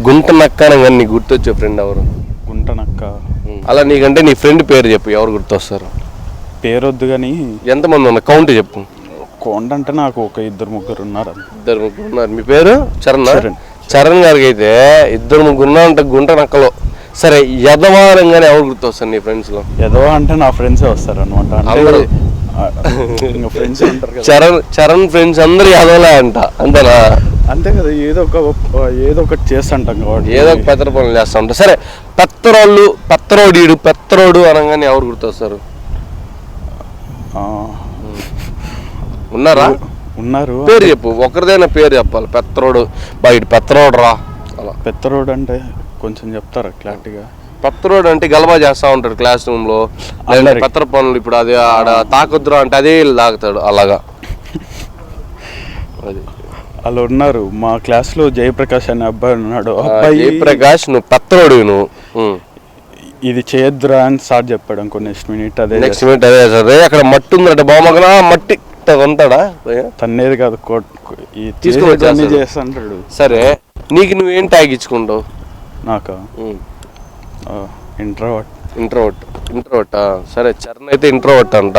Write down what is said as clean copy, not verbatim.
గుంట నక్క అనగానే నీకు గుర్తొచ్చే ఫ్రెండ్ ఎవరు? గుంట నక్క. అలా నీకంటే నీ ఫ్రెండ్ పేరు చెప్పు, ఎవరు గుర్తొస్తారు? పేరు వద్దు కానీ ఎంతమంది ఉన్నారు కౌంట్ చెప్పు. కొండ అంటే నాకు ఒక 2-3 ఉన్నారు. 2-3 ఉన్నారు. మీ పేరు చరణ్? చరణ్. చరణ్ గారికి అయితే 2-3 ఉన్నారంటే గుంట నక్కలో. సరే, యదవారంగానే ఎవరు గుర్తొస్తారు నీ ఫ్రెండ్స్ లో? యదవ అంటే నా ఫ్రెండ్సే వస్తారు అనమాట. అందరూ ఫ్రెండ్స్ ఉంటారు కదా. చరణ్ ఫ్రెండ్స్ అందరు యదవలే అంట, అంతేనా? అంతే కదా, ఏదో ఒకటి చేస్తుంటాం కాబట్టి. ఏదో ఒక పెద్ద పనులు చేస్తా ఉంటాం. సరే, పెత్తరోడు అనగానే ఎవరు గుర్తొస్తారు? ఉన్నారా? ఉన్నారు. పేరు చెప్పు, ఒకరిదైనా పేరు చెప్పాలి. పెత్తరోడు, బయట పెత్తరోడు రా అలా. పెత్తరోడు అంటే కొంచెం చెప్తారా క్లారిటీగా? పెత్తరోడు అంటే గలబా చేస్తా ఉంటాడు క్లాస్ రూమ్ లో, పెత్తర పనులు. ఇప్పుడు అది ఆడ తాకొద్దురా అంటే అదే తాగుతాడు అలాగా. అది అలా ఉన్నారు. మా క్లాస్ లో జయప్రకాష్ అనే అబ్బాయి ఉన్నాడు. జయప్రకాష్, నువ్వు పెత్తరోడు. నువ్వు ఇది చేయొద్దురా అని సార్ చెప్పాడు. ఇంకో నెక్స్ట్ మినిట్ అదే సరే. అక్కడ మట్టి ఉందట, బామగన మట్టి అంటాడా? తన్నేది కాదు, తీసుకుని చేస్తాడు. సరే, నీకు నువ్వేం ట్యాగ్ ఇచ్చుకుంటావు? నాకా ఇంట్రోవర్ట్. సరే, చరణ్ అయితే ఇంట్రోవర్ట్ అంట.